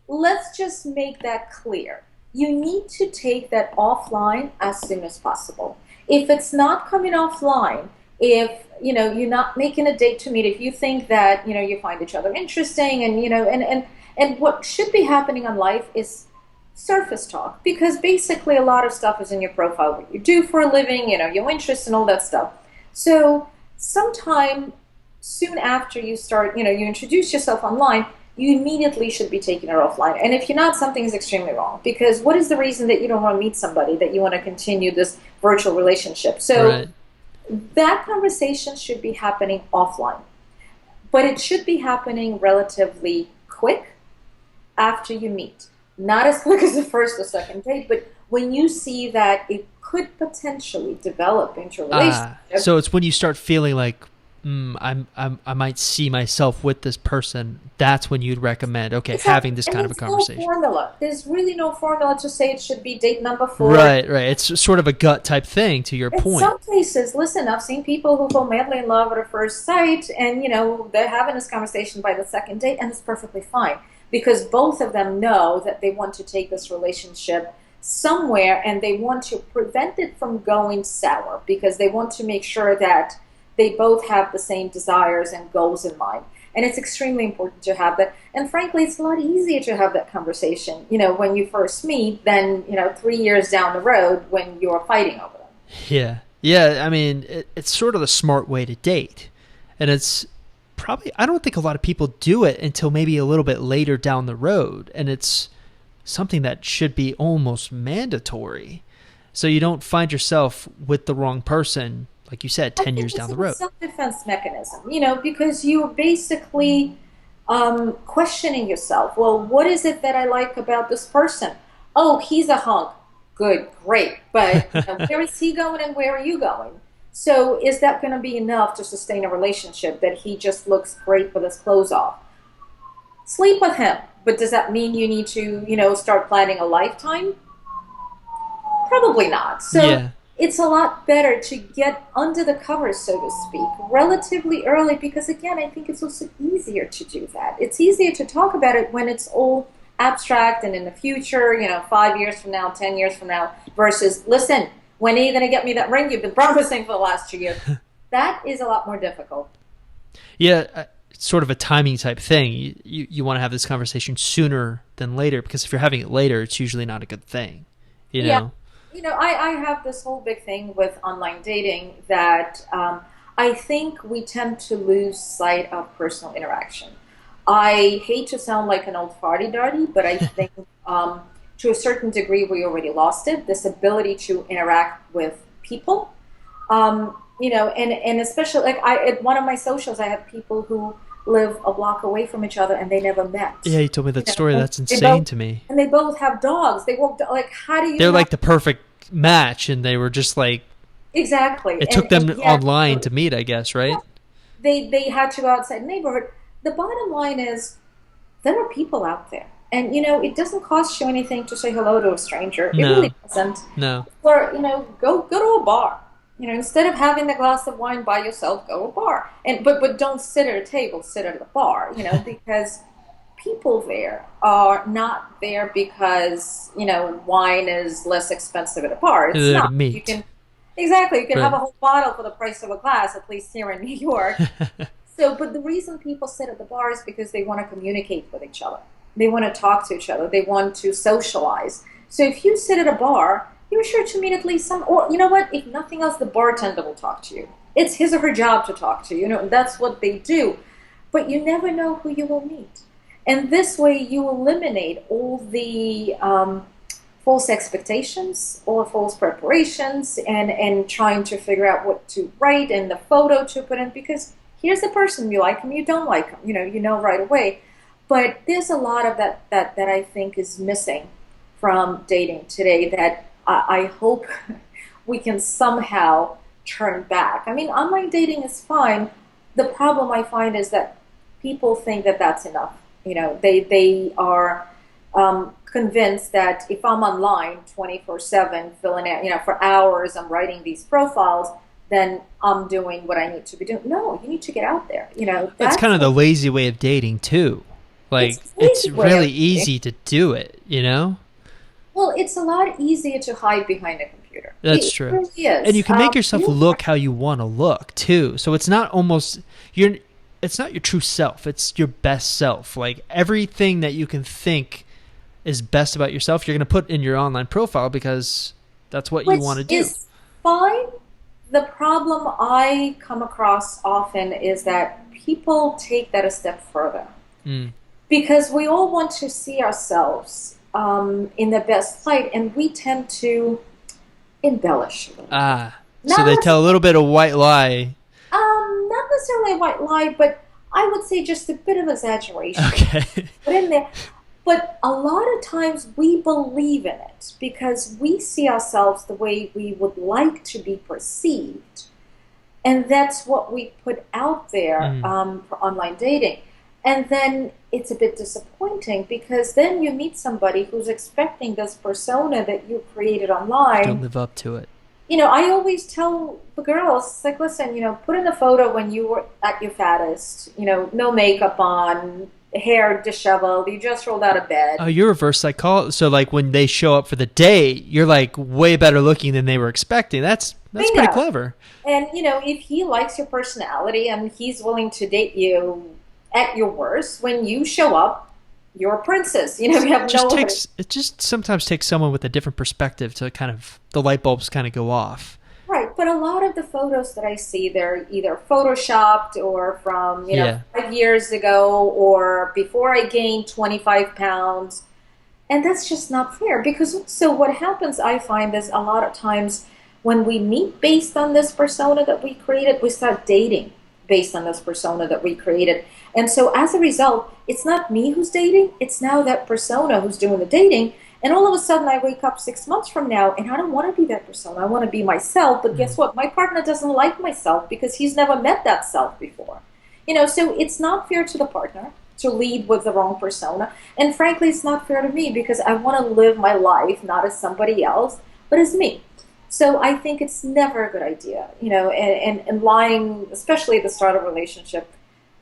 let's just make that clear. You need to take that offline as soon as possible. If it's not coming offline, if you're not making a date to meet, if you think that you find each other interesting, and what should be happening in life is surface talk, because basically a lot of stuff is in your profile, what you do for a living, your interests and all that stuff. So sometime soon after you start, you introduce yourself online, you immediately should be taking it offline. And if you're not, something is extremely wrong, because what is the reason that you don't want to meet somebody, that you want to continue this virtual relationship? So Right. that conversation should be happening offline, but it should be happening relatively quick after you meet. Not as quick as the first or second date, but when you see that it could potentially develop into a relationship. So it's when you start feeling like, I might see myself with this person. That's when you'd recommend, okay, Exactly. having this And kind of a there's no conversation. formula. There's really no formula to say it should be date number 4. Right, right. It's sort of a gut type thing, to your In point. some cases, listen, I've seen people who fall madly in love at a first sight, and they're having this conversation by the second date, and it's perfectly fine because both of them know that they want to take this relationship somewhere, and they want to prevent it from going sour because they want to make sure that they both have the same desires and goals in mind. And it's extremely important to have that. And frankly, it's a lot easier to have that conversation, when you first meet than, 3 years down the road when you're fighting over them. Yeah. Yeah, I mean, it's sort of the smart way to date. And it's probably, I don't think a lot of people do it until maybe a little bit later down the road. And it's something that should be almost mandatory. So you don't find yourself with the wrong person, like you said, 10 years down the road. It's a self-defense mechanism, because you're basically questioning yourself. Well, what is it that I like about this person? Oh, he's a hunk. Good, great. But where is he going and where are you going? So is that going to be enough to sustain a relationship, that he just looks great with his clothes off? Sleep with him. But does that mean you need to, start planning a lifetime? Probably not. So Yeah. it's a lot better to get under the covers, so to speak, relatively early, because again, I think it's also easier to do that. It's easier to talk about it when it's all abstract and in the future, 5 years from now, 10 years from now, versus, listen, when are you going to get me that ring you've been promising for the last 2 years? That is a lot more difficult. Yeah, it's sort of a timing type thing. You want to have this conversation sooner than later, because if you're having it later, it's usually not a good thing. Yeah. I have this whole big thing with online dating that I think we tend to lose sight of personal interaction. I hate to sound like an old farty-darty, but I think to a certain degree we already lost it, this ability to interact with people. And especially, like, at one of my socials, I have people who live a block away from each other and they never met. Yeah, you told me that story. That's They insane both- to me. And they both have dogs. They walk, like, how do you They're not- like the perfect match, and they were just like, Exactly. it took them yet online to meet, I guess, right? they had to go outside the neighborhood. The bottom line is there are people out there. And, it doesn't cost you anything to say hello to a stranger. It really No, doesn't. no. Or, go to a bar. Instead of having a glass of wine by yourself, go to a bar. But don't sit at a table, sit at a bar, because people there are not there because, wine is less expensive at a bar. It's They're to not. You meet. can Exactly, you can have Right. a whole bottle for the price of a glass, at least here in New York. So, but the reason people sit at the bar is because they want to communicate with each other. They want to talk to each other. They want to socialize. So if you sit at a bar, you're sure to meet at least some, or you know what? If nothing else, the bartender will talk to you. It's his or her job to talk to you. And that's what they do. But you never know who you will meet. And this way, you eliminate all the false expectations or false preparations and trying to figure out what to write and the photo to put in because here's the person you like him, you don't like him, right away. But there's a lot of that I think is missing from dating today that I hope we can somehow turn back. I mean, online dating is fine. The problem I find is that people think that that's enough. They are convinced that if I'm online 24/7, filling out, for hours, I'm writing these profiles, then I'm doing what I need to be doing. No, you need to get out there. That's kind of the lazy way of dating too. Like It's an it's easy way really of dating. easy to do it. Well, it's a lot easier to hide behind a computer. That's It true. really And you is. can make yourself You look how you want to look too. So it's not almost you're it's not your true self. It's your best self. Like everything that you can think is best about yourself, you're going to put in your online profile because that's what you which want to do. is fine. The problem I come across often is that people take that a step further Mm. because we all want to see ourselves in the best light, and we tend to embellish a little bit. Ah. So Not they tell a little bit of white lie. not necessarily a white lie, but I would say just a bit of exaggeration Okay. put in there. But a lot of times we believe in it because we see ourselves the way we would like to be perceived. And that's what we put out there Mm. for online dating. And then it's a bit disappointing because then you meet somebody who's expecting this persona that you created Don't online. live up to it. I always tell the girls, it's like, listen, put in a photo when you were at your fattest, no makeup on, hair disheveled, you just rolled out of bed. Oh, you're reverse psychologist. So like when they show up for the date, you're like way better looking than they were expecting. That's pretty Bingo. clever. And, if he likes your personality and he's willing to date you at your worst, when you show up, you're a princess. You have Just no. takes it just sometimes takes someone with a different perspective to kind of the light bulbs kind of go off. Right, but a lot of the photos that I see, they're either photoshopped or from, Yeah. 5 years ago or before I gained 25 pounds. And that's just not fair because so what happens, I find, is a lot of times when we meet based on this persona that we created, we start dating based on this persona that we created. And so as a result, it's not me who's dating, it's now that persona who's doing the dating. And all of a sudden, I wake up 6 months from now, and I don't want to be that persona. I want to be myself. But guess Mm. what? My partner doesn't like myself because he's never met that self before. So it's not fair to the partner to lead with the wrong persona. And frankly, it's not fair to me because I want to live my life not as somebody else, but as me. So I think it's never a good idea, and lying, especially at the start of a relationship.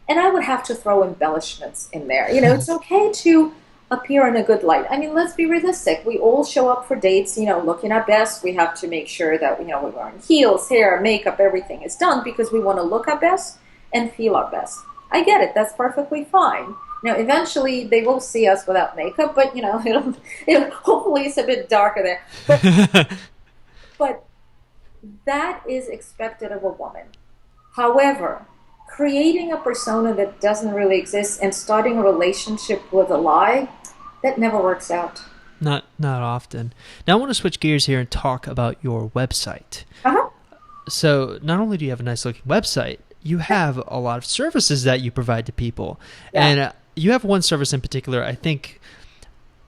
And I would have to throw embellishments in there. It's okay to appear in a good light. I mean, let's be realistic. We all show up for dates, looking our best. We have to make sure that, we're wearing heels, hair, makeup, everything is done because we want to look our best and feel our best. I get it. That's perfectly fine. Eventually they will see us without makeup, but, hopefully it's a bit darker there. But that is expected of a woman. However, creating a persona that doesn't really exist and starting a relationship with a lie, that never works out. Not often. Now I want to switch gears here and talk about your website. Uh-huh. So not only do you have a nice looking website, you have a lot of services that you provide to people. Yeah. And you have one service in particular. I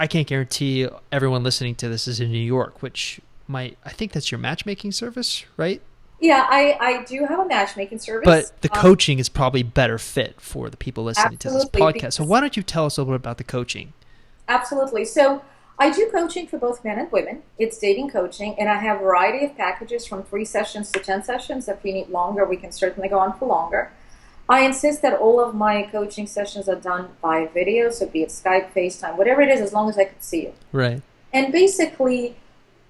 can't guarantee everyone listening to this is in New York, which I think that's your matchmaking service, right? Yeah, I do have a matchmaking service. But the coaching is probably better fit for the people listening to this Absolutely, podcast. because So why don't you tell us a little bit about the coaching? Absolutely. So I do coaching for both men and women. It's dating coaching, and I have a variety of packages from 3 sessions to 10 sessions. If you need longer, we can certainly go on for longer. I insist that all of my coaching sessions are done by video, so be it Skype, FaceTime, whatever it is, as long as I can see you. Right. And basically,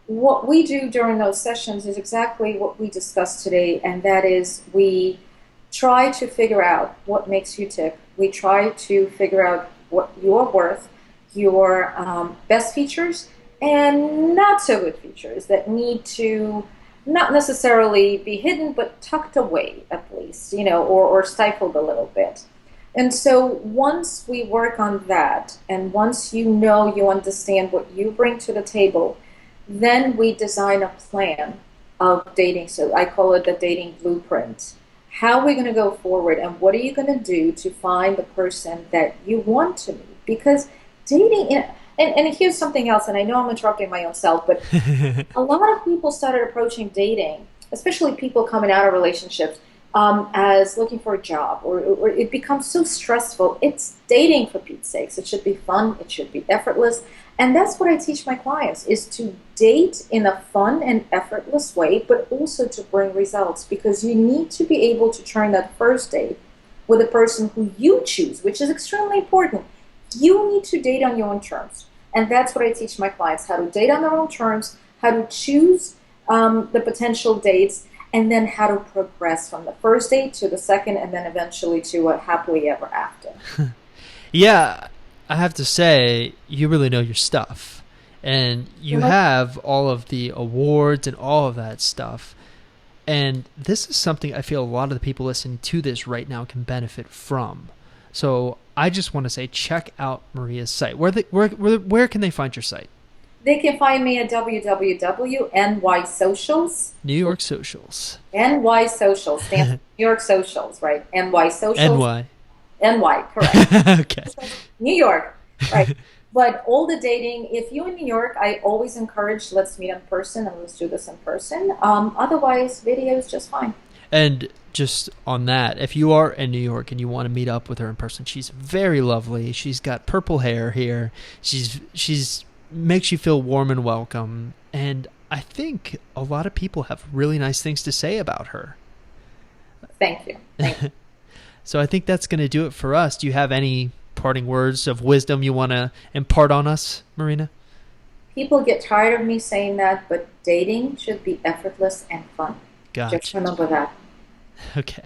what we do during those sessions is exactly what we discussed today, and that is we try to figure out what makes you tick. We try to figure out what you're worth, your best features, and not so good features that need to not necessarily be hidden, but tucked away at least, or stifled a little bit. And so once we work on that, and once you understand what you bring to the table, then we design a plan of dating. So I call it the dating blueprint. How are we going to go forward, and what are you going to do to find the person that you want to meet? Because dating, and here's something else, and I know I'm interrupting my own self, but a lot of people started approaching dating, especially people coming out of relationships, as looking for a job, or it becomes so stressful. It's dating, for Pete's sakes. It should be fun. It should be effortless. And that's what I teach my clients, is to date in a fun and effortless way, but also to bring results, because you need to be able to turn that first date with a person who you choose, which is extremely important. You need to date on your own terms. And that's what I teach my clients, how to date on their own terms, how to choose the potential dates, and then how to progress from the first date to the second, and then eventually to a happily ever after. Yeah, I have to say, you really know your stuff. And you have all of the awards and all of that stuff. And this is something I feel a lot of the people listening to this right now can benefit from. So I just want to say, check out Maria's site. Where can they find your site? They can find me at www.NY Socials. New York Socials. NY Socials stands for New York Socials, right? NY Socials. NY. NY, correct. Okay. New York, right. But all the dating, if you're in New York, I always encourage, let's meet in person and let's do this in person. Otherwise, video is just fine. And just on that, if you are in New York and you want to meet up with her in person, she's very lovely. She's got purple hair here. She's makes you feel warm and welcome. And I think a lot of people have really nice things to say about her. Thank you. Thank you. So I think that's going to do it for us. Do you have any parting words of wisdom you want to impart on us, Marina? People get tired of me saying that, but dating should be effortless and fun. Gotcha. Just remember that. Okay.